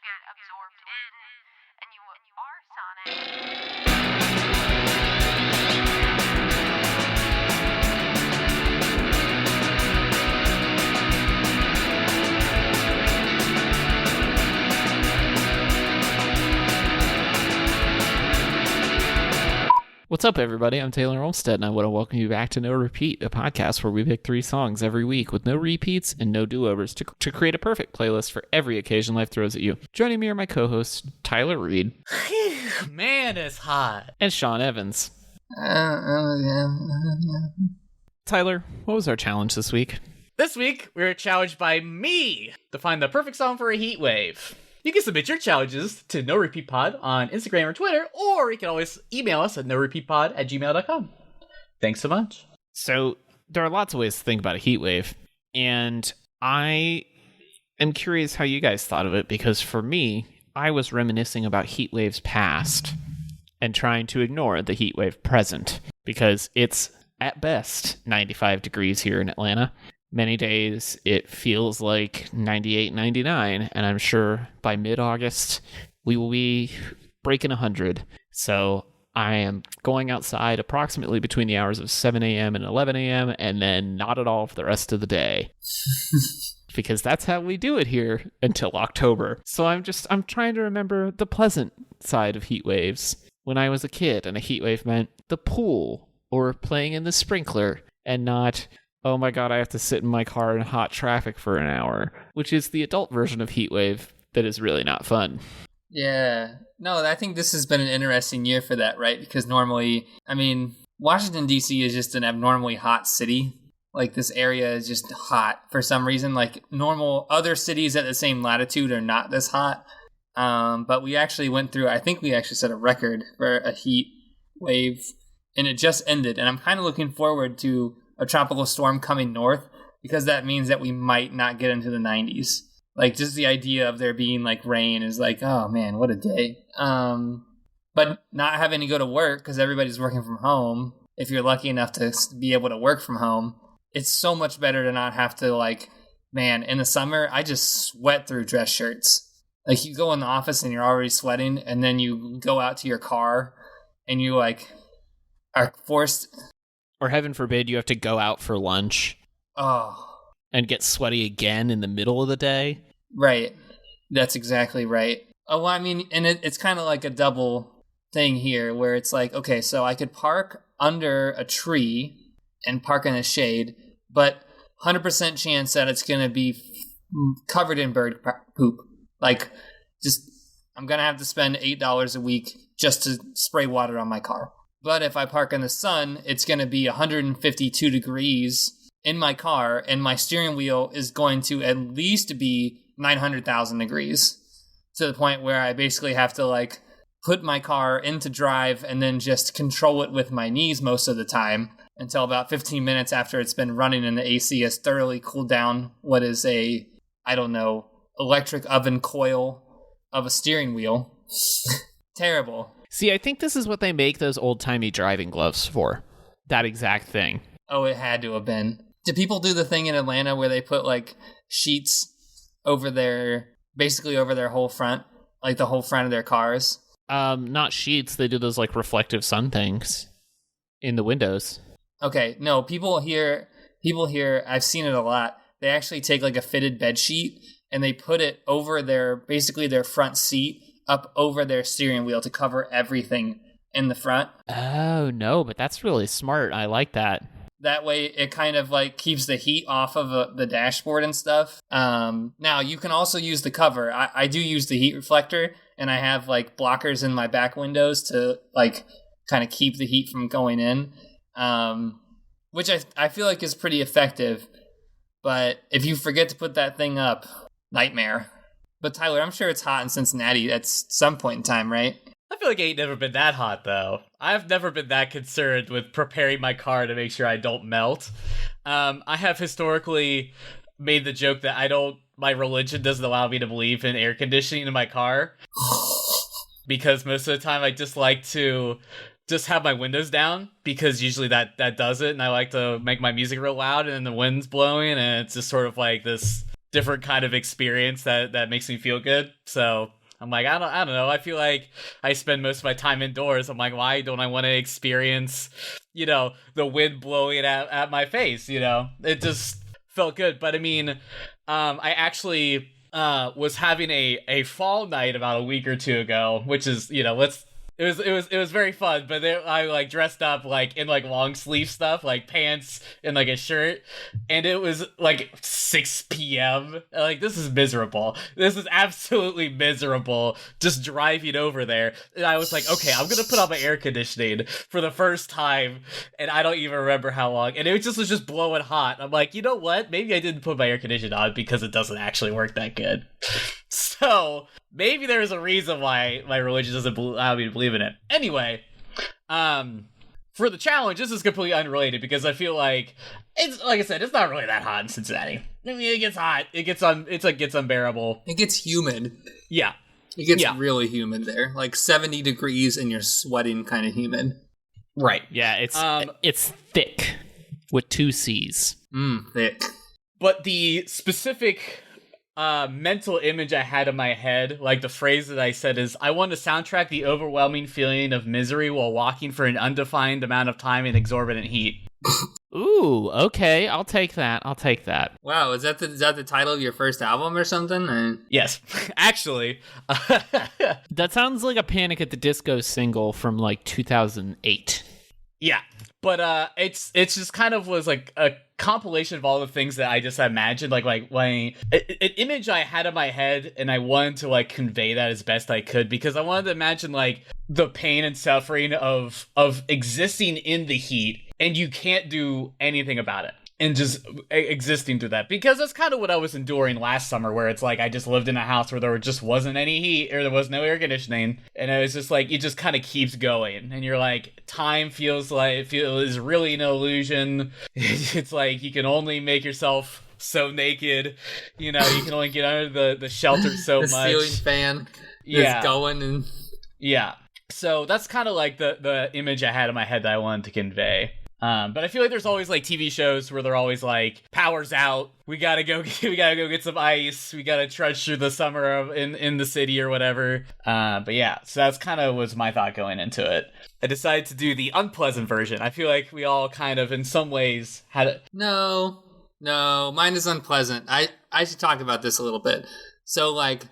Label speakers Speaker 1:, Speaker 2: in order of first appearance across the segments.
Speaker 1: get absorbed in, and you are Sonic.
Speaker 2: What's up, everybody? I'm Taylor Olmstead, and I want to welcome you back to No Repeat, a podcast where we pick 3 songs every week with no repeats and no do-overs to create a perfect playlist for every occasion life throws at you. Joining me are my co-hosts, Tyler Reed.
Speaker 3: Man, it's hot.
Speaker 2: And Sean Evans. Tyler, what was our challenge this week?
Speaker 3: This week, we were challenged by me to find the perfect song for a heat wave. You can submit your challenges to No Repeat Pod on Instagram or Twitter, or you can always email us at norepeatpod@gmail.com. Thanks so much.
Speaker 2: So, there are lots of ways to think about a heat wave, and I am curious how you guys thought of it, because for me, I was reminiscing about heat waves past and trying to ignore the heat wave present, because it's, at best, 95 degrees here in Atlanta. Many days it feels like 98, 99, and I'm sure by mid-August we will be breaking 100. So I am going outside approximately between the hours of 7 a.m. and 11 a.m. and then not at all for the rest of the day. Because that's how we do it here until October. So I'm trying to remember the pleasant side of heat waves. When I was a kid and a heat wave meant the pool or playing in the sprinkler and not, oh my god, I have to sit in my car in hot traffic for an hour, which is the adult version of heat wave that is really not fun.
Speaker 4: Yeah. No, I think this has been an interesting year for that, right? Because normally, Washington, D.C. is just an abnormally hot city. Like, this area is just hot for some reason. Like, normal other cities at the same latitude are not this hot. But we actually went through, I think we actually set a record for a heat wave, and it just ended. And I'm kind of looking forward to a tropical storm coming north, because that means that we might not get into the 90s. Like, just the idea of there being like rain is like, oh man, what a day. But not having to go to work because everybody's working from home, if you're lucky enough to be able to work from home, it's so much better to not have to, like, man, in the summer, I just sweat through dress shirts. Like, you go in the office and you're already sweating, and then you go out to your car and you like are forced.
Speaker 2: Or heaven forbid, you have to go out for lunch.
Speaker 4: Oh.
Speaker 2: And get sweaty again in the middle of the day.
Speaker 4: Right. That's exactly right. Oh, well, and it's kind of like a double thing here where it's like, okay, so I could park under a tree and park in the shade, but 100% chance that it's going to be covered in bird poop. Like, just, I'm going to have to spend $8 a week just to spray water on my car. But if I park in the sun, it's going to be 152 degrees in my car, and my steering wheel is going to at least be 900,000 degrees, to the point where I basically have to, like, put my car into drive and then just control it with my knees most of the time until about 15 minutes after it's been running and the AC has thoroughly cooled down what is a, I don't know, electric oven coil of a steering wheel. Terrible.
Speaker 2: See, I think this is what they make those old-timey driving gloves for. That exact thing.
Speaker 4: Oh, it had to have been. Do people do the thing in Atlanta where they put, like, sheets over basically over their whole front? Like, the whole front of their cars?
Speaker 2: Not sheets. They do those, like, reflective sun things in the windows.
Speaker 4: Okay, no, people here, I've seen it a lot. They actually take, like, a fitted bed sheet and they put it over basically their front seat, up over their steering wheel to cover everything in the front.
Speaker 2: Oh, no, but that's really smart. I like that.
Speaker 4: That way it kind of like keeps the heat off of the dashboard and stuff. Now, you can also use the cover. I do use the heat reflector, and I have like blockers in my back windows to like kind of keep the heat from going in, which I feel like is pretty effective. But if you forget to put that thing up, nightmare. But Tyler, I'm sure it's hot in Cincinnati at some point in time, right?
Speaker 3: I feel like it ain't never been that hot, though. I've never been that concerned with preparing my car to make sure I don't melt. I have historically made the joke that my religion doesn't allow me to believe in air conditioning in my car. Because most of the time I just like to just have my windows down, because usually that does it, and I like to make my music real loud and then the wind's blowing, and it's just sort of like this different kind of experience that makes me feel good. So I'm like, I don't know. I feel like I spend most of my time indoors. I'm like, why don't I want to experience, the wind blowing at my face? It just felt good. But I mean, I actually was having a fall night about a week or two ago, which is, it was very fun, but I like dressed up like in like long sleeve stuff, like pants and like a shirt, and it was like 6 p.m. Like, this is miserable. This is absolutely miserable. Just driving over there, and I was like, okay, I'm gonna put on my air conditioning for the first time, and I don't even remember how long, and it was just blowing hot. I'm like, you know what? Maybe I didn't put my air conditioning on because it doesn't actually work that good. So maybe there's a reason why my religion doesn't allow me to believe in it. Anyway, for the challenge, this is completely unrelated because I feel like it's, like I said, it's not really that hot in Cincinnati. I mean, it gets hot. It gets unbearable.
Speaker 4: It gets humid.
Speaker 3: Yeah.
Speaker 4: It gets really humid there. Like 70 degrees and you're sweating kind of humid.
Speaker 3: Right.
Speaker 2: Yeah, it's thick with 2 C's.
Speaker 4: Thick.
Speaker 3: But the specific mental image I had in my head, like the phrase that I said is, I want to soundtrack the overwhelming feeling of misery while walking for an undefined amount of time in exorbitant heat.
Speaker 2: Ooh, okay, I'll take that.
Speaker 4: Wow, is that the title of your first album or something?
Speaker 3: Yes, actually.
Speaker 2: That sounds like a Panic at the Disco single from like 2008.
Speaker 3: Yeah, but it's just kind of was like a compilation of all the things that I just imagined, like an image I had in my head, and I wanted to like convey that as best I could because I wanted to imagine like the pain and suffering of existing in the heat and you can't do anything about it. And just existing through that. Because that's kind of what I was enduring last summer, where it's like I just lived in a house where there just wasn't any heat, or there was no air conditioning. And it was just like, it just kind of keeps going. And you're like, time feels is really an illusion. It's like, you can only make yourself so naked. You can only get under the shelter so
Speaker 4: the
Speaker 3: much.
Speaker 4: The ceiling fan is going and...
Speaker 3: Yeah. So that's kind of like the image I had in my head that I wanted to convey. But I feel like there's always like TV shows where they're always like, power's out, we gotta go get some ice, we gotta trudge through the summer in the city or whatever. But yeah, so that's kind of was my thought going into it. I decided to do the unpleasant version. I feel like we all kind of in some ways had it.
Speaker 4: No, mine is unpleasant. I should talk about this a little bit. So like,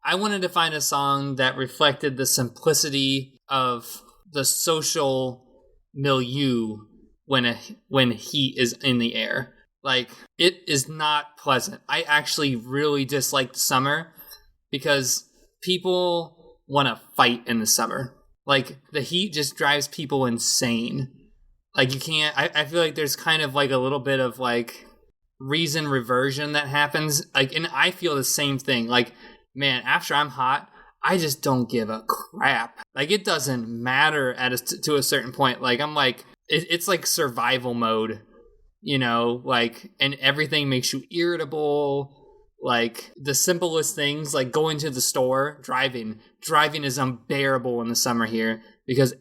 Speaker 4: I wanted to find a song that reflected the simplicity of the social milieu when heat is in the air. Like, it is not pleasant. I actually really dislike the summer because people want to fight in the summer. Like, the heat just drives people insane. Like, you can't... I feel like there's kind of like a little bit of like reason reversion that happens. Like, and I feel the same thing. Like, man, after I'm hot, I just don't give a crap. Like, it doesn't matter to a certain point. Like, I'm like... It's like survival mode, like, and everything makes you irritable. Like, the simplest things, like going to the store, driving is unbearable in the summer here because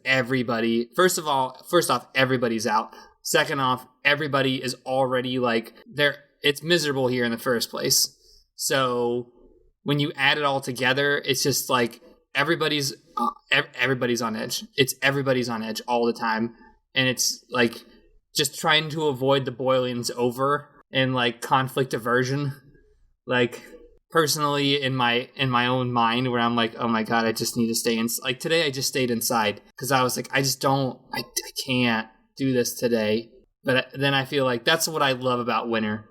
Speaker 4: first off, everybody's out. Second off, everybody is already like, it's miserable here in the first place. So when you add it all together, it's just like everybody's on edge. It's everybody's on edge all the time. And it's like just trying to avoid the boiling's over and like conflict aversion. Like, personally in my own mind, where I'm like, oh my god, I just need to stay in. Like, today I just stayed inside because I was like, I can't do this today. But then I feel like that's what I love about winter,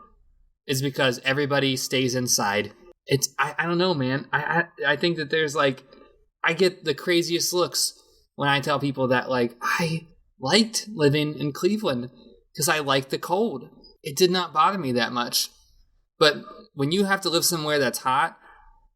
Speaker 4: is because everybody stays inside. I don't know, man. I think that there's like, I get the craziest looks when I tell people that like I liked living in Cleveland because I liked the cold. It did not bother me that much. But when you have to live somewhere that's hot,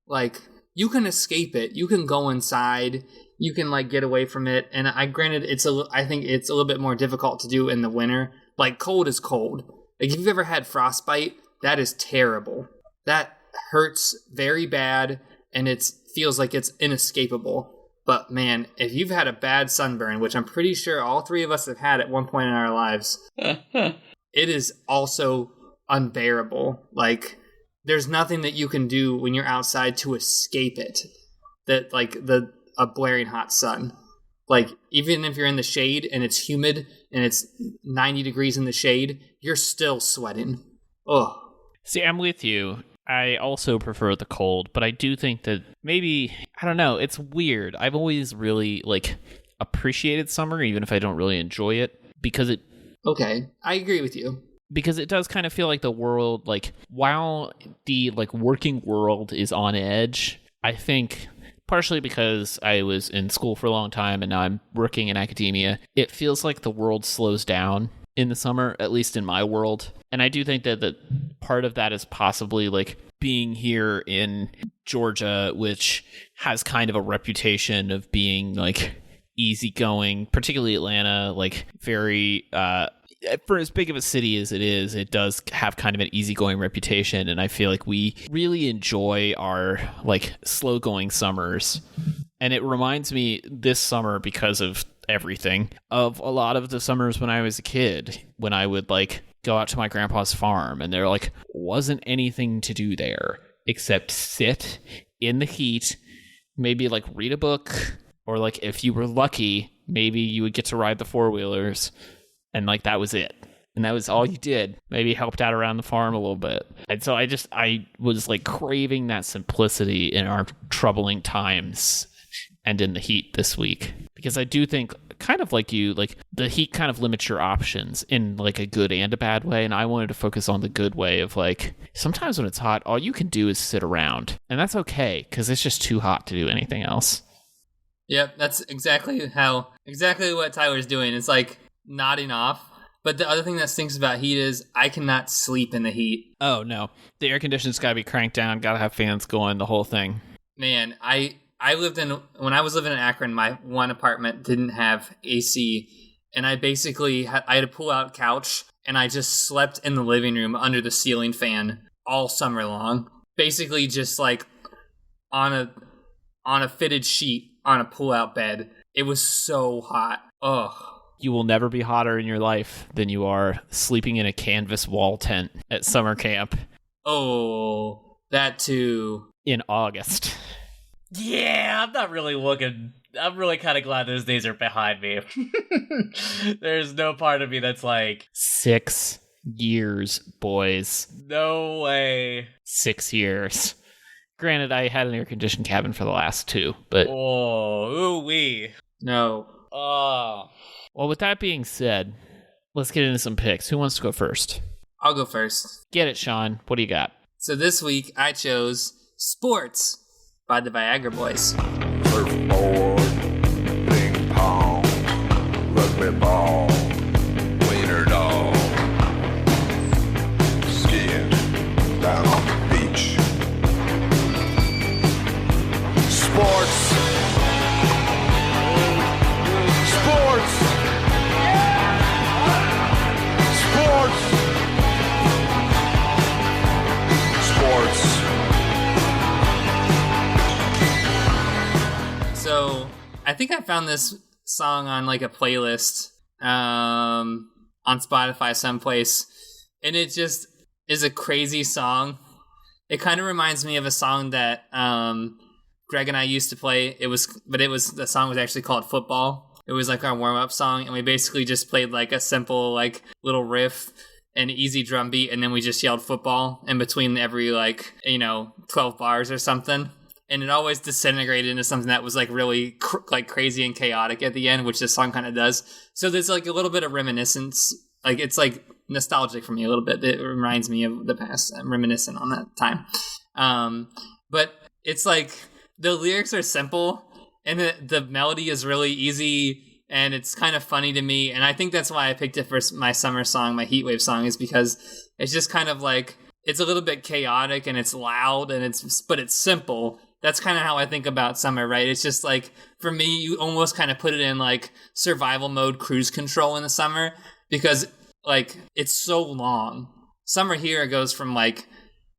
Speaker 4: like, you can escape it. You can go inside. You can like get away from it. And I think it's a little bit more difficult to do in the winter. Like, cold is cold. Like, if you've ever had frostbite, that is terrible. That hurts very bad, and it feels like it's inescapable. But man, if you've had a bad sunburn, which I'm pretty sure all three of us have had at one point in our lives, it is also unbearable. Like, there's nothing that you can do when you're outside to escape it. that like a blaring hot sun. Like, even if you're in the shade and it's humid and it's 90 degrees in the shade, you're still sweating. Oh.
Speaker 2: See, I'm with you. I also prefer the cold, but I do think that maybe, I don't know, it's weird. I've always really, like, appreciated summer, even if I don't really enjoy it, because it...
Speaker 4: Okay, I agree with you.
Speaker 2: Because it does kind of feel like the world, like, while the, like, working world is on edge, I think... partially because I was in school for a long time and now I'm working in academia, it feels like the world slows down in the summer, at least in my world. And I do think that part of that is possibly like being here in Georgia, which has kind of a reputation of being like easygoing, particularly Atlanta, like very for as big of a city as it is, it does have kind of an easygoing reputation, and I feel like we really enjoy our like slow going summers. And it reminds me this summer, because of everything, of a lot of the summers when I was a kid, when I would like go out to my grandpa's farm and there like wasn't anything to do there except sit in the heat, maybe like read a book, or like if you were lucky, maybe you would get to ride the four-wheelers. And like that was it. And that was all you did. Maybe helped out around the farm a little bit. And so I was like craving that simplicity in our troubling times and in the heat this week. Because I do think, kind of like you, like the heat kind of limits your options in like a good and a bad way. And I wanted to focus on the good way of like, sometimes when it's hot, all you can do is sit around. And that's okay, because it's just too hot to do anything else.
Speaker 4: Yep, that's exactly what Tyler's doing. It's like nodding off. But the other thing that stinks about heat is I cannot sleep in the heat.
Speaker 2: Oh no, the air conditioner's gotta be cranked down, gotta have fans going, the whole thing.
Speaker 4: Man, when I was living in Akron, my one apartment didn't have AC, and I basically I had a pull-out couch, and I just slept in the living room under the ceiling fan all summer long. Basically just like on a fitted sheet on a pull-out bed. It was so hot. Ugh.
Speaker 2: You will never be hotter in your life than you are sleeping in a canvas wall tent at summer camp.
Speaker 4: Oh, that too.
Speaker 2: In August.
Speaker 3: Yeah, I'm really kind of glad those days are behind me. There's no part of me that's like...
Speaker 2: 6 years, boys.
Speaker 3: No way.
Speaker 2: 6 years. Granted, I had an air-conditioned cabin for the last 2, but...
Speaker 3: Oh, ooh-wee.
Speaker 4: No.
Speaker 3: Oh.
Speaker 2: Well, with that being said, let's get into some picks. Who wants to go first?
Speaker 4: I'll go first.
Speaker 2: Get it, Sean. What do you got?
Speaker 4: So this week, I chose Sports by the Viagra Boys.
Speaker 5: Surfboard, ping pong, rugby ball, wiener dog, skiing down on the beach. Sports.
Speaker 4: So I think I found this song on like a playlist on Spotify someplace, and it just is a crazy song. It kind of reminds me of a song that Greg and I used to play. The song was actually called Football. It was like our warm-up song, and we basically just played like a simple like little riff and easy drum beat, and then we just yelled football in between every 12 bars or something. And it always disintegrated into something that was like really crazy and chaotic at the end, which this song kind of does. So there's like a little bit of reminiscence. Like it's like nostalgic for me a little bit. It reminds me of the past. I'm reminiscent on that time. But it's like the lyrics are simple and the melody is really easy and it's kind of funny to me. And I think that's why I picked it for my summer song, my Heatwave song, is because it's just kind of like, it's a little bit chaotic and it's loud but it's simple. That's kind of how I think about summer, right? It's just like, for me, you almost kind of put it in like survival mode, cruise control in the summer, because like it's so long. Summer here goes from like,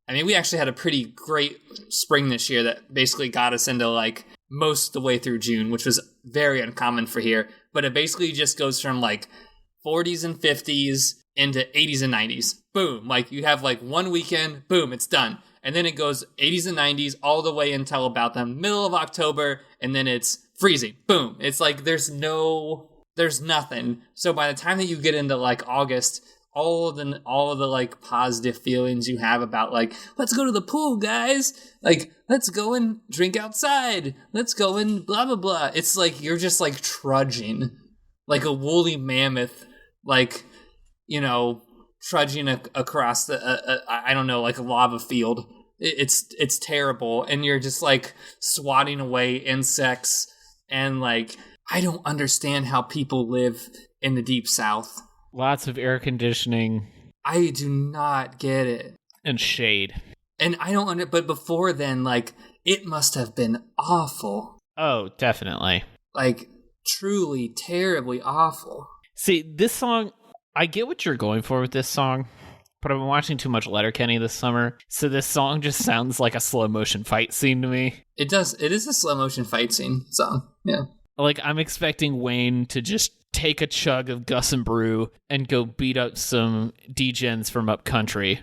Speaker 4: I mean, we actually had a pretty great spring this year that basically got us into like most of the way through June, which was very uncommon for here. But it basically just goes from like 40s and 50s into 80s and 90s. Boom. Like you have like one weekend, boom, it's done. and then it goes 80s and 90s all the way until about the middle of October, and then it's freezing. Boom. It's like there's nothing. So by the time that you get into like August, all of the like positive feelings you have about like, let's go to the pool, guys. Like, let's go and drink outside. Let's go and blah, blah, blah. It's like you're just like trudging like a woolly mammoth, like, you know, trudging across I don't know, like a lava field. It's terrible. And you're just like swatting away insects. And like, I don't understand how people live in the deep south.
Speaker 2: Lots of air conditioning.
Speaker 4: I do not get it.
Speaker 2: And shade.
Speaker 4: And I don't but before then, like, it must have been awful.
Speaker 2: Oh, definitely.
Speaker 4: Like, truly, terribly awful.
Speaker 2: See, this song, I get what you're going for with this song, but I've been watching too much Letterkenny this summer, so this song just sounds like a slow motion fight scene to me.
Speaker 4: It does. It is a slow motion fight scene song. Yeah.
Speaker 2: Like, I'm expecting Wayne to just take a chug of Gus and Brew and go beat up some degens from up country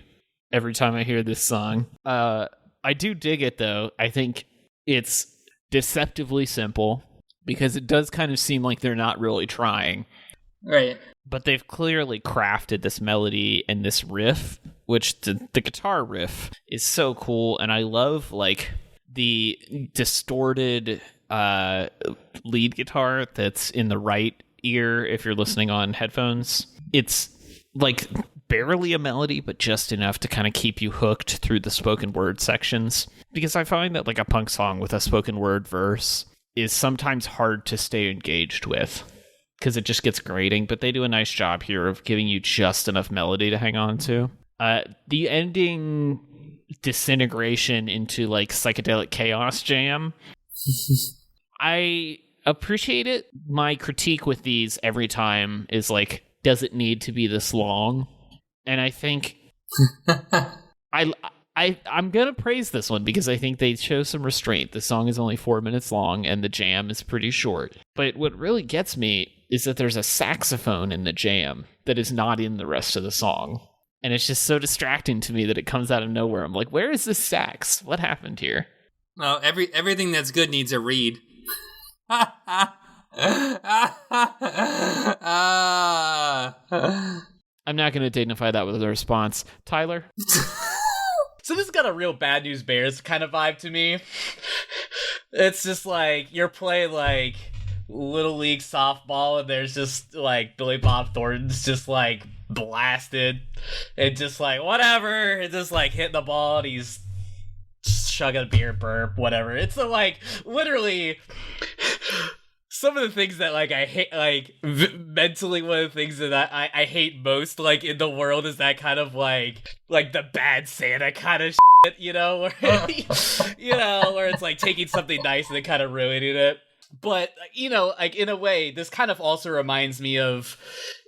Speaker 2: every time I hear this song. I do dig it, though. I think it's deceptively simple because it does kind of seem like they're not really trying.
Speaker 4: Right.
Speaker 2: But they've clearly crafted this melody and this riff, which the guitar riff is so cool. And I love, like, the distorted lead guitar that's in the right ear if you're listening on headphones. It's like barely a melody, but just enough to kind of keep you hooked through the spoken word sections. Because I find that like a punk song with a spoken word verse is sometimes hard to stay engaged with because it just gets grating, but they do a nice job here of giving you just enough melody to hang on to. The ending disintegration into like psychedelic chaos jam, I appreciate it. My critique with these every time is like, does it need to be this long? And I think I'm gonna praise this one because I think they show some restraint. The song is only 4 minutes long and the jam is pretty short. But what really gets me is that there's a saxophone in the jam that is not in the rest of the song. And it's just so distracting to me that it comes out of nowhere. I'm like, where is this sax? What happened here?
Speaker 4: Well, everything that's good needs a reed. I'm
Speaker 2: not going to dignify that with a response. Tyler?
Speaker 3: So this got a real Bad News Bears kind of vibe to me. It's just like you're playing like Little League softball and there's just like Billy Bob Thornton's just like blasted and just like whatever, and just like hitting the ball and he's chugging a beer, burp, whatever. It's like literally some of the things that like I hate, like mentally one of the things that I hate most like in the world is that kind of like the bad Santa kind of shit, you know, where you know, where it's like taking something nice and then kind of ruining it. But you know, like in a way, this kind of also reminds me of,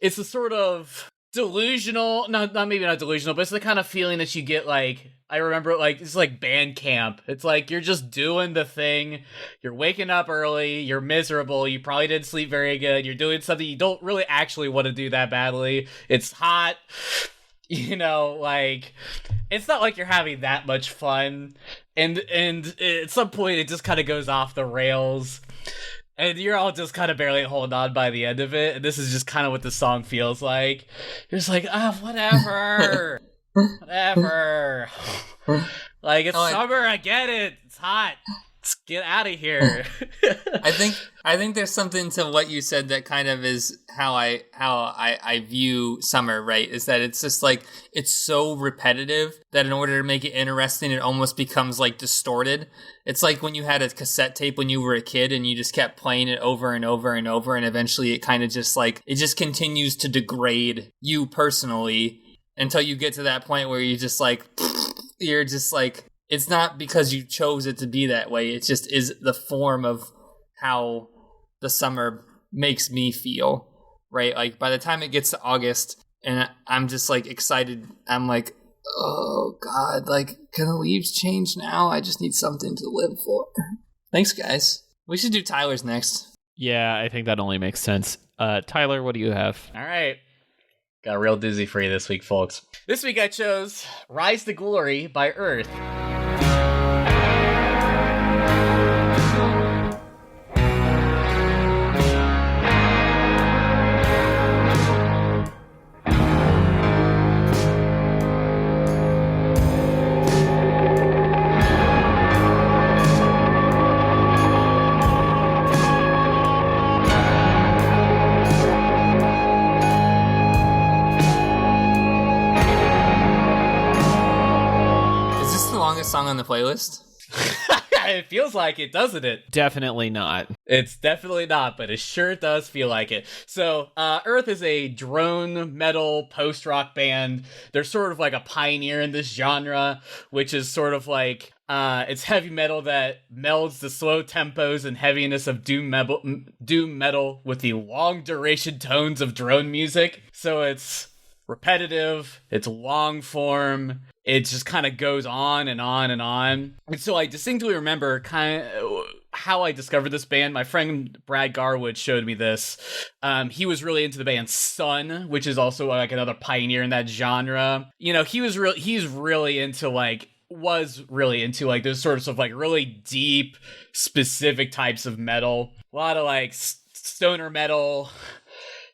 Speaker 3: it's a sort of delusional, maybe not delusional, but it's the kind of feeling that you get like, I remember like, it's like band camp. It's like you're just doing the thing. You're waking up early. You're miserable. You probably didn't sleep very good. You're doing something you don't really actually want to do that badly. It's hot. You know, like, it's not like you're having that much fun. And at some point, it just kind of goes off the rails. And you're all just kind of barely holding on by the end of it. And this is just kind of what the song feels like. You're just like, whatever. Whatever. Like, it's summer, I get it. It's hot. Let's get out of here.
Speaker 4: I think there's something to what you said that kind of is how I view summer, right? Is that it's just like, it's so repetitive that in order to make it interesting, it almost becomes like distorted. It's like when you had a cassette tape when you were a kid and you just kept playing it over and over and over, and eventually it kind of just like, it just continues to degrade you personally until you get to that point where you just like, you're just like, it's not because you chose it to be that way. It just is the form of how the summer makes me feel, right? Like by the time it gets to August and I'm just like excited, I'm like, oh God, like can the leaves change now? I just need something to live for. Thanks, guys. We should do Tyler's next.
Speaker 2: Yeah, I think that only makes sense. Tyler, what do you have?
Speaker 3: All right. Got a real doozy for you this week, folks. This week I chose Rise to Glory by Earth.
Speaker 4: the playlist?
Speaker 3: It feels like it, doesn't it?
Speaker 2: Definitely not.
Speaker 3: It's definitely not, but it sure does feel like it. So, Earth is a drone metal post-rock band. They're sort of like a pioneer in this genre, which is sort of like, it's heavy metal that melds the slow tempos and heaviness of doom metal with the long duration tones of drone music. So it's repetitive, it's long form, it just kind of goes on and on and on. And so I distinctly remember kind of how I discovered this band. My friend Brad Garwood showed me this. He was really into the band Sun, which is also like another pioneer in that genre. You know, he's really into like those sorts of like really deep, specific types of metal. A lot of like stoner metal,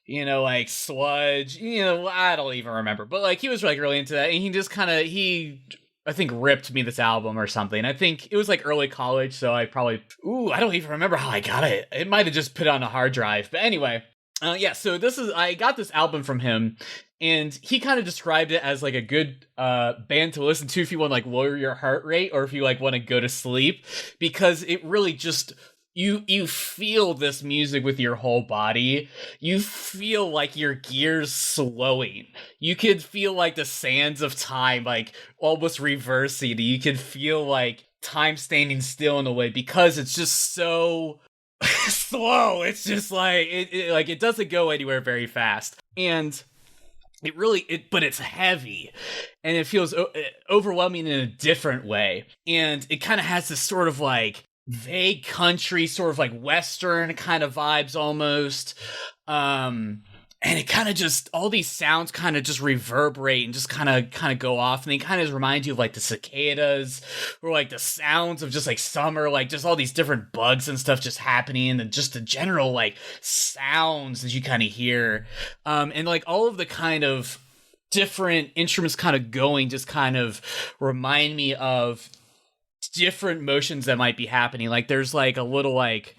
Speaker 3: you know, like sludge, you know, I don't even remember. But like he was like really into that, and he just I think ripped me this album or something. I think it was like early college, so I don't even remember how I got it. It might have just put it on a hard drive. But anyway, so I got this album from him, and he kind of described it as like a good band to listen to if you want to like lower your heart rate or if you like want to go to sleep, because it really just you feel this music with your whole body. You feel like your gears slowing. You could feel like the sands of time like almost reversing. You could feel like time standing still in a way because it's just so slow. It's just like it doesn't go anywhere very fast. And but it's heavy and it feels overwhelming in a different way. And it kind of has this sort of like vague country, sort of like Western kind of vibes almost. And it kind of just, all these sounds kind of just reverberate and just kind of go off. And they kind of remind you of like the cicadas or like the sounds of just like summer, like just all these different bugs and stuff just happening. And just the general like sounds that you kind of hear. And like all of the kind of different instruments kind of going just kind of remind me of different motions that might be happening. Like there's like a little like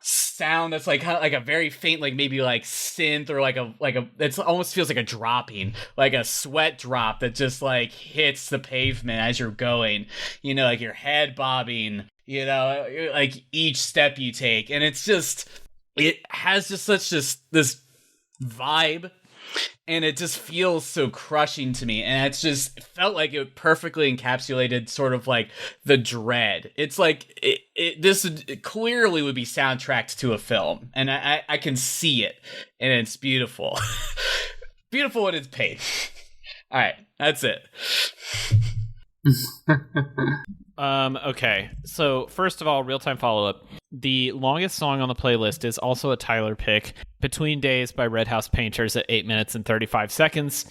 Speaker 3: sound that's like kind of like a very faint, like maybe like synth or like a it almost feels like a dropping, like a sweat drop that just like hits the pavement as you're going, you know, like your head bobbing, you know, like each step you take. And it's just, it has just such this vibe. And it just feels so crushing to me. And it just felt like it perfectly encapsulated sort of like the dread. It's like, this clearly would be soundtracked to a film. And I can see it. And it's beautiful. Beautiful when it's paid. All right, that's it.
Speaker 2: Okay, so first of all, real-time follow-up. The longest song on the playlist is also a Tyler pick, Between Days by Red House Painters at 8 minutes and 35 seconds.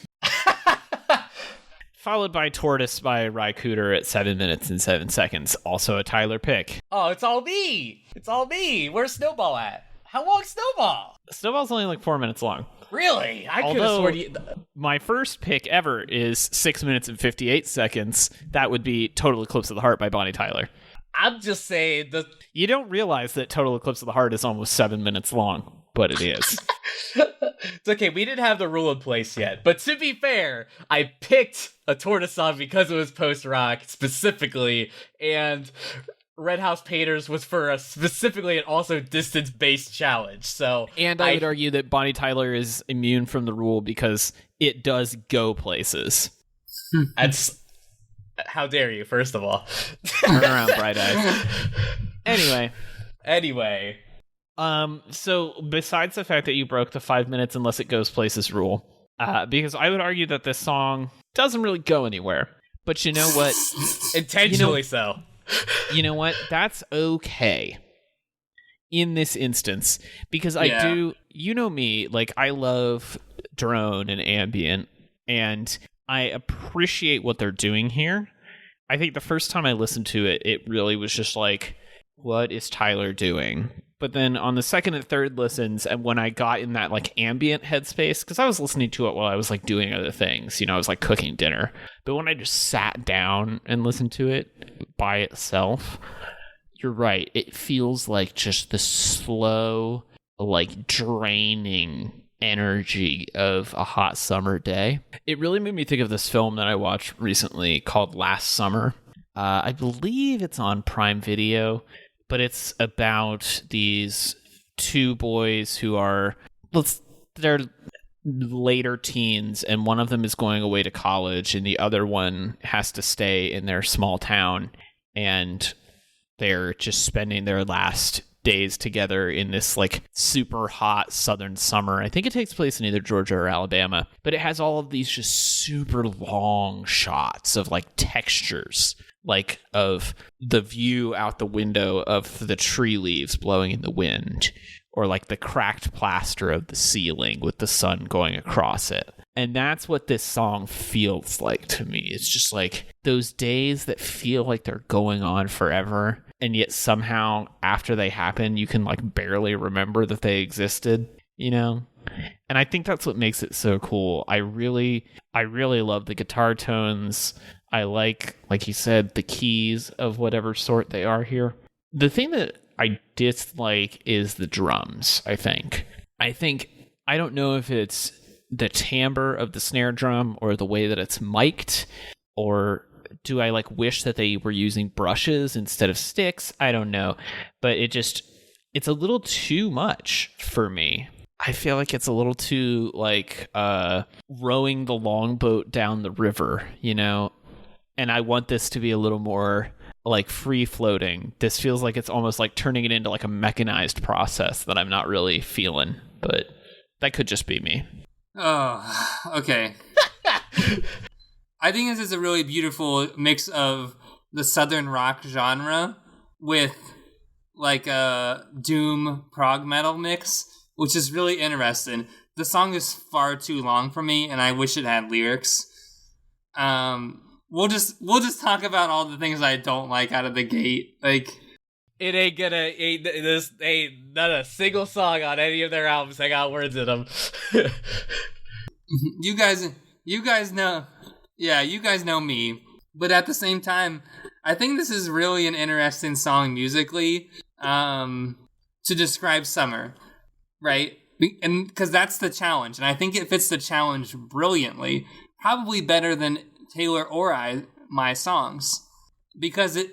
Speaker 2: Followed by Tortoise by Ry Cooder at 7 minutes and 7 seconds, also a Tyler pick.
Speaker 3: Oh, it's all me! It's all me! Where's Snowball at? How long's Snowball?
Speaker 2: Snowball's only like 4 minutes long.
Speaker 3: Really? I could have sworn you...
Speaker 2: My first pick ever is 6 minutes and 58 seconds. That would be Total Eclipse of the Heart by Bonnie Tyler.
Speaker 3: I'm just saying that...
Speaker 2: You don't realize that Total Eclipse of the Heart is almost 7 minutes long, but it is.
Speaker 3: It's okay, we didn't have the rule in place yet. But to be fair, I picked a Tortoise song because it was post-rock specifically, and Red House Painters was for a specifically and also distance-based challenge. So,
Speaker 2: and I would argue that Bonnie Tyler is immune from the rule because it does go places.
Speaker 3: That's... How dare you, first of all.
Speaker 2: Turn around, Bright Eyes. Anyway. So besides the fact that you broke the 5 minutes unless it goes places rule, because I would argue that this song doesn't really go anywhere. But you know what?
Speaker 3: Intentionally so.
Speaker 2: You know what? That's okay in this instance. Because I do, you know me, like I love drone and ambient, and I appreciate what they're doing here. I think the first time I listened to it, it really was just like, what is Tyler doing? But then on the second and third listens, and when I got in that like ambient headspace, because I was listening to it while I was like doing other things, you know, I was like cooking dinner. But when I just sat down and listened to it by itself, you're right. It feels like just the slow, like draining energy of a hot summer day. It really made me think of this film that I watched recently called Last Summer. I believe it's on Prime Video, but it's about these two boys who are, they're later teens, and one of them is going away to college and the other one has to stay in their small town, and they're just spending their last days together in this like super hot southern summer. I think it takes place in either Georgia or Alabama, but it has all of these just super long shots of like textures, like of the view out the window of the tree leaves blowing in the wind, or like the cracked plaster of the ceiling with the sun going across it. And that's what this song feels like to me. It's just like those days that feel like they're going on forever, and yet somehow after they happen, you can like barely remember that they existed, you know? And I think that's what makes it so cool. I really love the guitar tones. I like you said, the keys of whatever sort they are here. The thing that I dislike is the drums, I think. I don't know if it's the timbre of the snare drum or the way that it's mic'd, or do I like wish that they were using brushes instead of sticks? I don't know. But it's a little too much for me. I feel like it's a little too like rowing the longboat down the river, you know? And I want this to be a little more like free floating. This feels like it's almost like turning it into like a mechanized process that I'm not really feeling, but that could just be me.
Speaker 4: Oh, okay. I think this is a really beautiful mix of the southern rock genre with like a doom prog metal mix, which is really interesting. The song is far too long for me, and I wish it had lyrics. We'll just talk about all the things I don't like out of the gate. Like,
Speaker 3: It ain't not a single song on any of their albums that got words in them.
Speaker 4: you guys know me. But at the same time, I think this is really an interesting song musically, to describe summer, right? And because that's the challenge, and I think it fits the challenge brilliantly, probably better than Taylor or my songs, because it,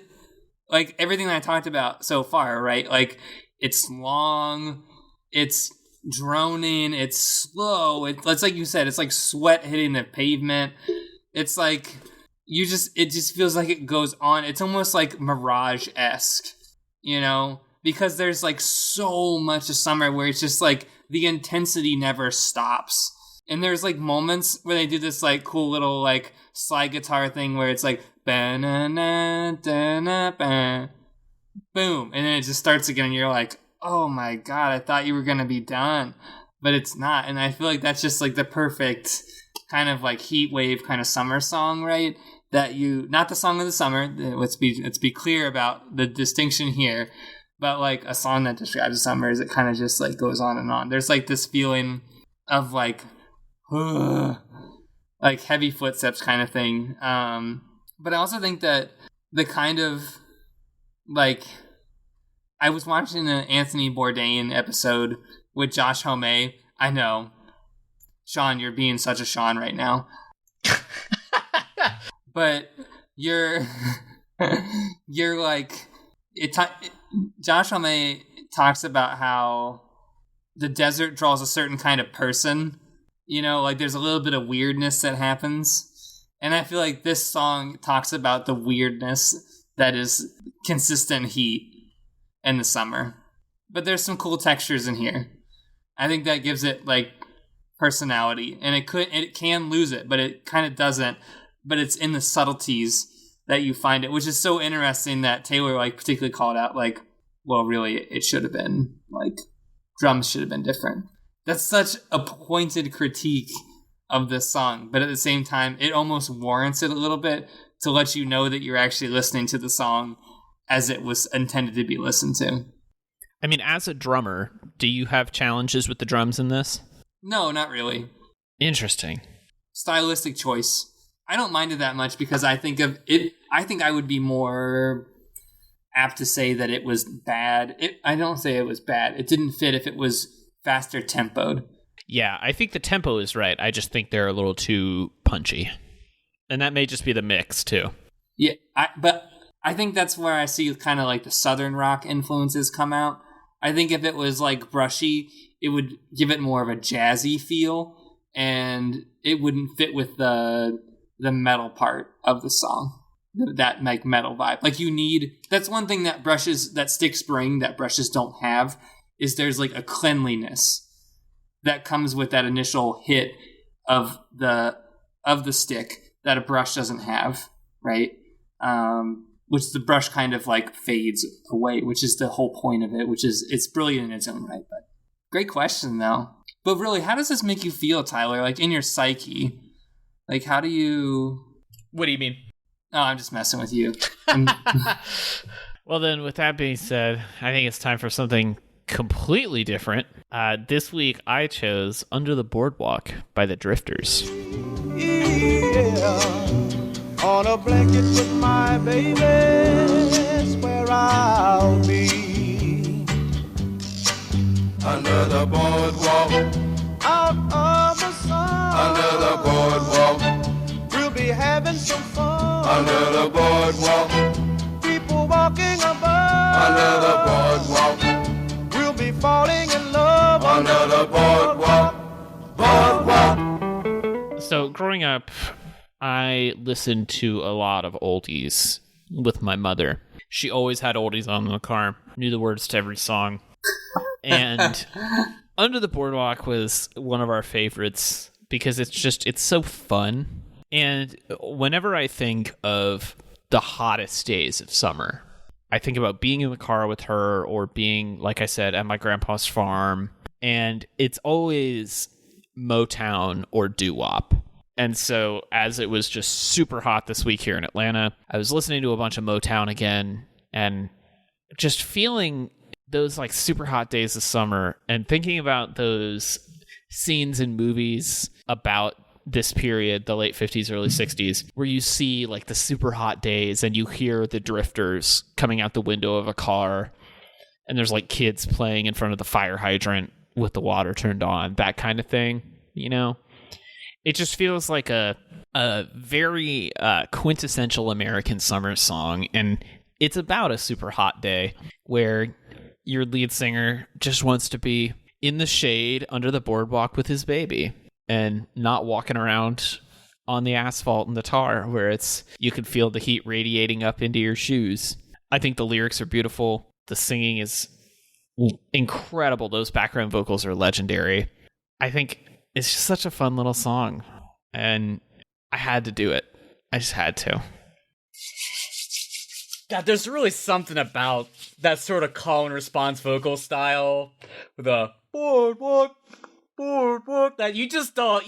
Speaker 4: like everything that I talked about so far, right? Like, it's long, it's droning, it's slow. It's like you said, it's like sweat hitting the pavement. It's like it just feels like it goes on. It's almost like Mirage-esque, you know? Because there's like so much of summer where it's just like the intensity never stops. And there's like moments where they do this like cool little like slide guitar thing where it's like ba-na-na-da-na-ba, boom, and then it just starts again and you're like, oh my god, I thought you were gonna be done, but it's not. And I feel like that's just like the perfect kind of like heat wave kind of summer song, right? That not the song of the summer, let's be clear about the distinction here, but like a song that describes the summer is it kind of just like goes on and on. There's like this feeling of like heavy footsteps kind of thing. But I also think that the kind of like, I was watching an Anthony Bourdain episode with Josh Homme. I know, Sean, you're being such a Sean right now. But you're like, Josh Homme talks about how the desert draws a certain kind of person. You know, like there's a little bit of weirdness that happens. And I feel like this song talks about the weirdness that is consistent heat in the summer. But there's some cool textures in here. I think that gives it like personality. And it can lose it, but it kind of doesn't. But it's in the subtleties that you find it, which is so interesting that Taylor like particularly called out like, well, really, it should have been like drums should have been different. That's such a pointed critique of this song, but at the same time, it almost warrants it a little bit to let you know that you're actually listening to the song as it was intended to be listened to.
Speaker 2: I mean, as a drummer, do you have challenges with the drums in this?
Speaker 4: No, not really.
Speaker 2: Interesting.
Speaker 4: Stylistic choice. I don't mind it that much because I think I would be more apt to say that it was bad. I don't say it was bad. It didn't fit if it was faster tempoed.
Speaker 2: Yeah, I think the tempo is right. I just think they're a little too punchy. And that may just be the mix, too.
Speaker 4: Yeah, but I think that's where I see kind of like the southern rock influences come out. I think if it was like brushy, it would give it more of a jazzy feel, and it wouldn't fit with the metal part of the song. That like metal vibe. Like that's one thing that Styx bring that brushes don't have, is there's like a cleanliness that comes with that initial hit of the stick that a brush doesn't have, right? Which the brush kind of like fades away, which is the whole point of it, it's brilliant in its own right. But great question though. But really, how does this make you feel, Tyler? Like in your psyche? Like how do you...
Speaker 3: What do you mean?
Speaker 4: Oh, I'm just messing with you.
Speaker 2: Well, then, with that being said, I think it's time for something completely different. This week, I chose Under the Boardwalk by the Drifters.
Speaker 6: Yeah, on a blanket with my baby, that's where I'll be.
Speaker 5: Under the boardwalk,
Speaker 6: Out of the sun,
Speaker 5: under the boardwalk,
Speaker 6: we'll be having some fun.
Speaker 5: under the boardwalk,
Speaker 6: People walking above,
Speaker 5: under the boardwalk,
Speaker 6: we'll be falling in love.
Speaker 5: under the boardwalk, boardwalk.
Speaker 2: So, growing up, I listened to a lot of oldies with my mother. She always had oldies on in the car, knew the words to every song. And Under the Boardwalk was one of our favorites because it's so fun. And whenever I think of the hottest days of summer, I think about being in the car with her or being, like I said, at my grandpa's farm. And it's always Motown or doo-wop. And so as it was just super hot this week here in Atlanta, I was listening to a bunch of Motown again and just feeling those like super hot days of summer and thinking about those scenes in movies about this period, the late 50s, early 60s, where you see like the super hot days and you hear the Drifters coming out the window of a car and there's like kids playing in front of the fire hydrant with the water turned on, that kind of thing, you know? It just feels like a very quintessential American summer song, and it's about a super hot day where your lead singer just wants to be in the shade under the boardwalk with his baby and not walking around on the asphalt and the tar where you can feel the heat radiating up into your shoes. I think the lyrics are beautiful. The singing is incredible. Those background vocals are legendary. I think it's just such a fun little song, and I had to do it. I just had to.
Speaker 3: God, there's really something about that sort of call and response vocal style with a boardwalk, that you just don't.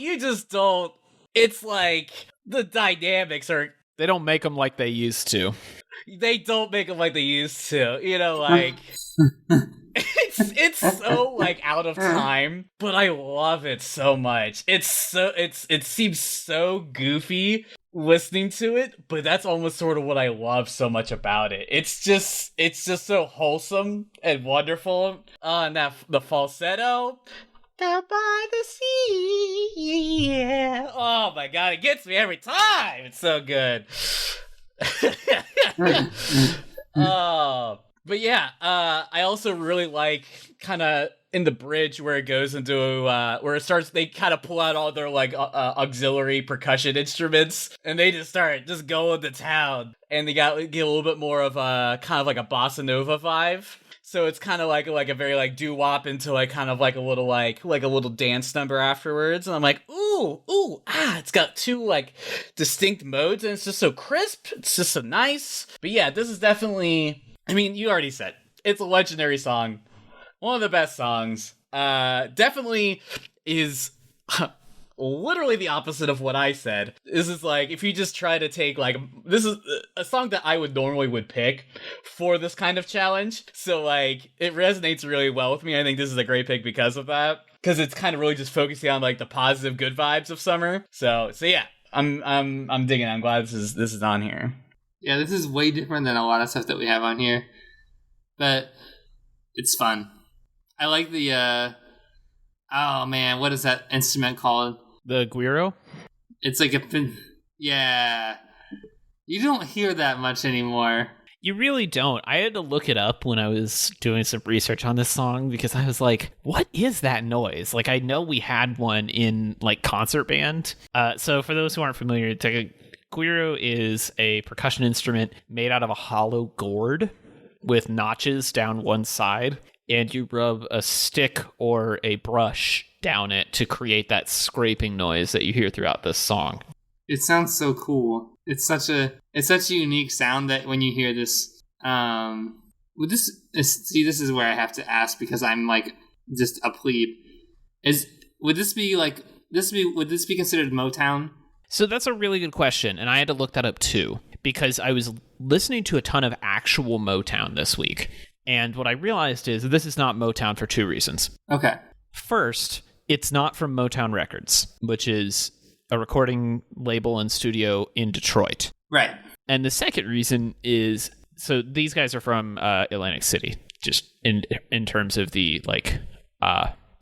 Speaker 3: It's like the dynamics are.
Speaker 2: They don't make them like they used to.
Speaker 3: They don't make them like they used to. You know, like it's so like out of time, but I love it so much. It seems so goofy listening to it, but that's almost sort of what I love so much about it. It's just so wholesome and wonderful. And the falsetto. Down by the sea, yeah. Oh my god, it gets me every time. It's so good. But yeah, I also really like kind of in the bridge where it goes into where it starts. They kind of pull out all their like auxiliary percussion instruments, and they just start going to town. And they get a little bit more of a kind of like a bossa nova vibe. So it's kind of like a very like doo-wop into like kind of like a little dance number afterwards. And I'm like, it's got two like distinct modes, and it's just so crisp. It's just so nice. But yeah, this is definitely. I mean, you already said it's a legendary song, one of the best songs. Definitely is. Literally the opposite of what I said. This is like, if you just try to take like, this is a song that I would normally pick for this kind of challenge. So like, it resonates really well with me. I think this is a great pick because of that. Because it's kind of really just focusing on like the positive good vibes of summer. So yeah, I'm digging it. I'm glad this is on here.
Speaker 4: Yeah, this is way different than a lot of stuff that we have on here. But it's fun. I like the, oh man, what is that instrument called?
Speaker 2: The guiro?
Speaker 4: It's like yeah. You don't hear that much anymore.
Speaker 2: You really don't. I had to look it up when I was doing some research on this song because I was like, what is that noise? Like, I know we had one in, like, concert band. So for those who aren't familiar, guiro is a percussion instrument made out of a hollow gourd with notches down one side, and you rub a stick or a brush down it to create that scraping noise that you hear throughout this song.
Speaker 4: It sounds so cool. It's such a unique sound that when you hear this, this is where I have to ask because I'm like just a plebe. Would this be considered Motown?
Speaker 2: So that's a really good question, and I had to look that up too because I was listening to a ton of actual Motown this week, and what I realized is this is not Motown for two reasons.
Speaker 4: Okay.
Speaker 2: First, it's not from Motown Records, which is a recording label and studio in Detroit.
Speaker 4: Right.
Speaker 2: And the second reason is, so these guys are from Atlantic City, just in terms of the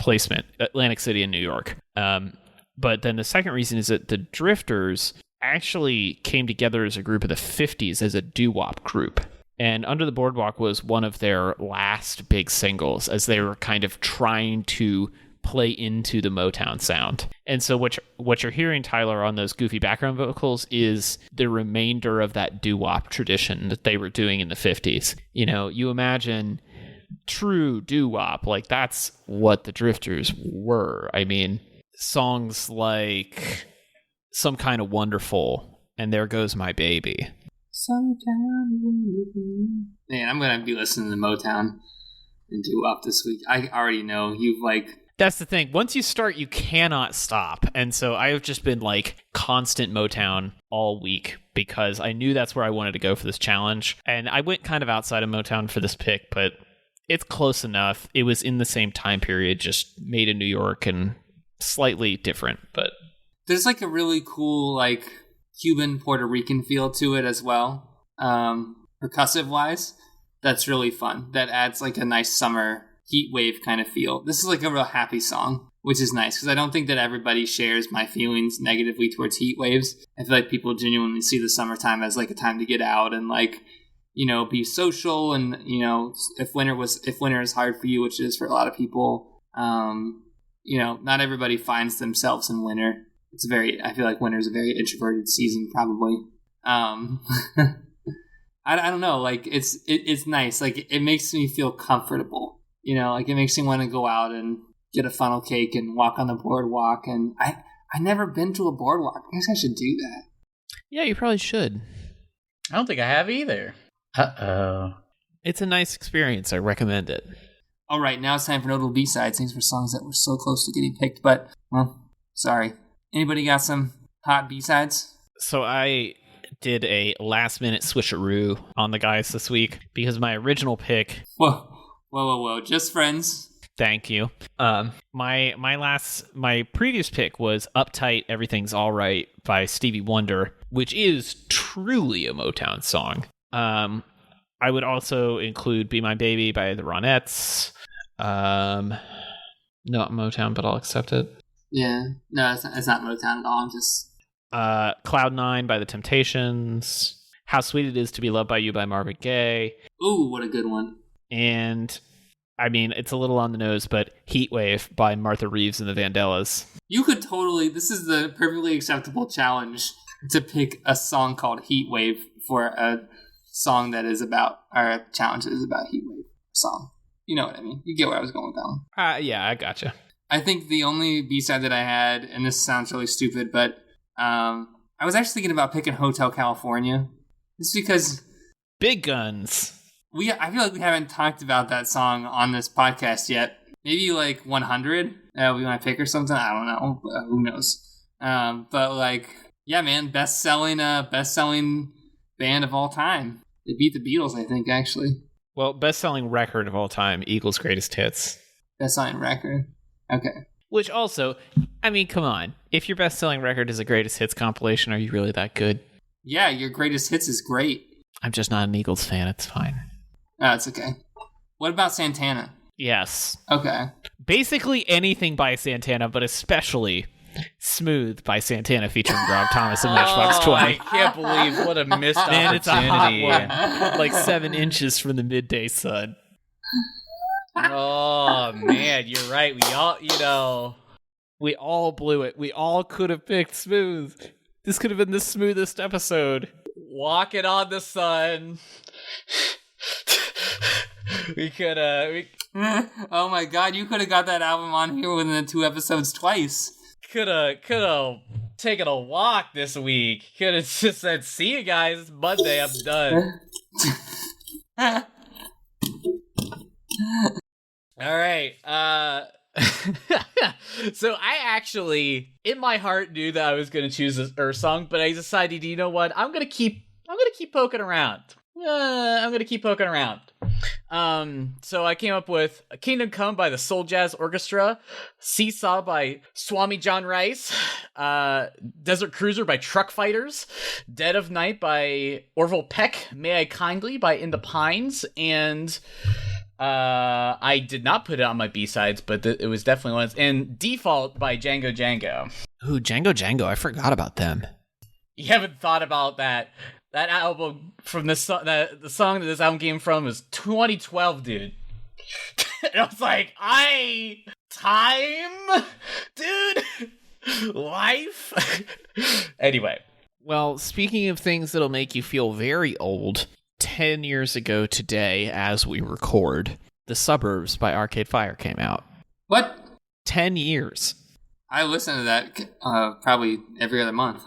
Speaker 2: placement, Atlantic City and New York. But then the second reason is that the Drifters actually came together as a group of the 50s as a doo-wop group. And Under the Boardwalk was one of their last big singles as they were kind of trying to play into the Motown sound. And so what you're hearing, Tyler, on those goofy background vocals is the remainder of that doo-wop tradition that they were doing in the 50s. You know, you imagine true doo-wop, like that's what the Drifters were. I mean, songs like Some Kind of Wonderful and There Goes My Baby.
Speaker 4: Some kind of wonderful. Man, I'm going to be listening to Motown and doo-wop this week. I already know you've
Speaker 2: That's the thing. Once you start, you cannot stop. And so I've just been like constant Motown all week because I knew that's where I wanted to go for this challenge. And I went kind of outside of Motown for this pick, but it's close enough. It was in the same time period, just made in New York and slightly different. But
Speaker 4: there's like a really cool like Cuban Puerto Rican feel to it as well. Percussive wise, that's really fun. That adds like a nice summer heat wave kind of feel. This is like a real happy song, which is nice because I don't think that everybody shares my feelings negatively towards heat waves. I feel like people genuinely see the summertime as like a time to get out and like, you know, be social. And, you know, if winter is hard for you, which it is for a lot of people, you know, not everybody finds themselves in winter. I feel like winter is a very introverted season probably. I don't know. Like it's nice. Like it makes me feel comfortable. You know, like it makes me want to go out and get a funnel cake and walk on the boardwalk. And I never been to a boardwalk. I guess I should do that.
Speaker 2: yeah, you probably should.
Speaker 3: I don't think I have either. Uh-oh.
Speaker 2: It's a nice experience. I recommend it.
Speaker 4: All right, now it's time for notable B-sides. Things for songs that were so close to getting picked, but, well, sorry. Anybody got some hot B-sides?
Speaker 2: So I did a last-minute switcheroo on the guys this week because my original pick...
Speaker 4: Whoa. Just friends.
Speaker 2: Thank you. My previous pick was Uptight, Everything's Alright by Stevie Wonder, which is truly a Motown song. I would also include Be My Baby by the Ronettes. Not Motown, but I'll accept it.
Speaker 4: Yeah. No, it's not Motown at all. I'm just...
Speaker 2: Cloud 9 by the Temptations. How Sweet It Is to Be Loved by You by Marvin Gaye.
Speaker 4: Ooh, what a good one.
Speaker 2: And, I mean, it's a little on the nose, but Heatwave by Martha Reeves and the Vandellas.
Speaker 4: You could totally... This is the perfectly acceptable challenge to pick a song called Heatwave for a song that is about... Or a challenge that is about Heatwave song. You know what I mean. You get where I was going with that one.
Speaker 2: Yeah, I gotcha.
Speaker 4: I think the only B-side that I had, and this sounds really stupid, but I was actually thinking about picking Hotel California. It's because...
Speaker 2: Big Guns.
Speaker 4: I feel like we haven't talked about that song on this podcast yet. Maybe like 100 we might pick or something. I don't know. Who knows? But like, yeah, man, best-selling band of all time. They beat the Beatles, I think, actually.
Speaker 2: Well, best-selling record of all time, Eagles' Greatest Hits.
Speaker 4: Best-selling record. Okay.
Speaker 2: Which also, I mean, come on. If your best-selling record is a Greatest Hits compilation, are you really that good?
Speaker 4: Yeah, your Greatest Hits is great.
Speaker 2: I'm just not an Eagles fan. It's fine.
Speaker 4: Oh, it's okay. What about Santana?
Speaker 2: Yes.
Speaker 4: Okay.
Speaker 2: Basically anything by Santana, but especially Smooth by Santana featuring Rob Thomas and Matchbox 20.
Speaker 3: I can't believe what a missed
Speaker 2: Man, it's a hot
Speaker 3: opportunity.
Speaker 2: one. Like 7 inches from the midday sun.
Speaker 3: Oh man, you're right.
Speaker 2: We all blew it. We all could have picked Smooth. This could have been the smoothest episode.
Speaker 3: Walking on the sun. we could
Speaker 4: Oh my god, you could have got that album on here within the 2 episodes twice.
Speaker 3: could have taken a walk this week. Could have just said, "See you guys, it's Monday. I'm done." All right. So I actually, in my heart, knew that I was going to choose this Earth song, but I decided, you know what? I'm gonna keep poking around. I'm gonna keep poking around. So I came up with Kingdom Come by the Soul Jazz Orchestra, Seesaw by Swami John Rice, Desert Cruiser by Truck Fighters, Dead of Night by Orville Peck, May I Kindly by In the Pines, and I did not put it on my B-sides, but it was definitely one. And Default by Django Django.
Speaker 2: Ooh, Django. I forgot about them.
Speaker 3: You haven't thought about that album from the song that this album came from was 2012, dude. And I was like, time, dude, life. Anyway.
Speaker 2: Well, speaking of things that'll make you feel very old, 10 years ago today, as we record, The Suburbs by Arcade Fire came out.
Speaker 4: What?
Speaker 2: 10 years.
Speaker 4: I listen to that probably every other month.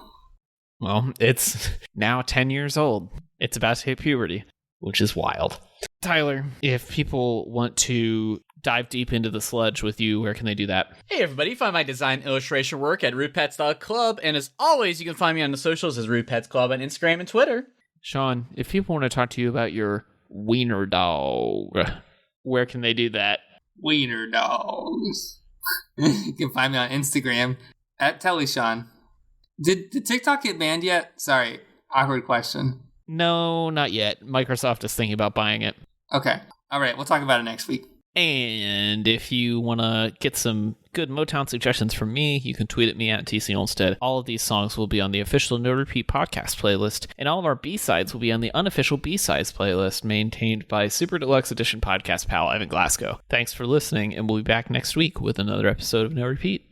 Speaker 2: Well, it's now 10 years old. It's about to hit puberty, which is wild. Tyler, if people want to dive deep into the sludge with you, where can they do that?
Speaker 3: Hey everybody, find my design illustration work at RudePets.club, and as always, you can find me on the socials as RudePets Club on Instagram and Twitter.
Speaker 2: Sean, if people want to talk to you about your wiener dog, where can they do that?
Speaker 4: Wiener dogs. You can find me on Instagram at TellySean. Did TikTok get banned yet? Sorry, awkward question.
Speaker 2: No, not yet. Microsoft is thinking about buying it.
Speaker 4: Okay. All right, we'll talk about it next week.
Speaker 2: And if you want to get some good Motown suggestions from me, you can tweet at me at TC Olmstead. All of these songs will be on the official No Repeat podcast playlist, and all of our B-sides will be on the unofficial B-sides playlist maintained by Super Deluxe Edition podcast pal Evan Glasgow. Thanks for listening, and we'll be back next week with another episode of No Repeat.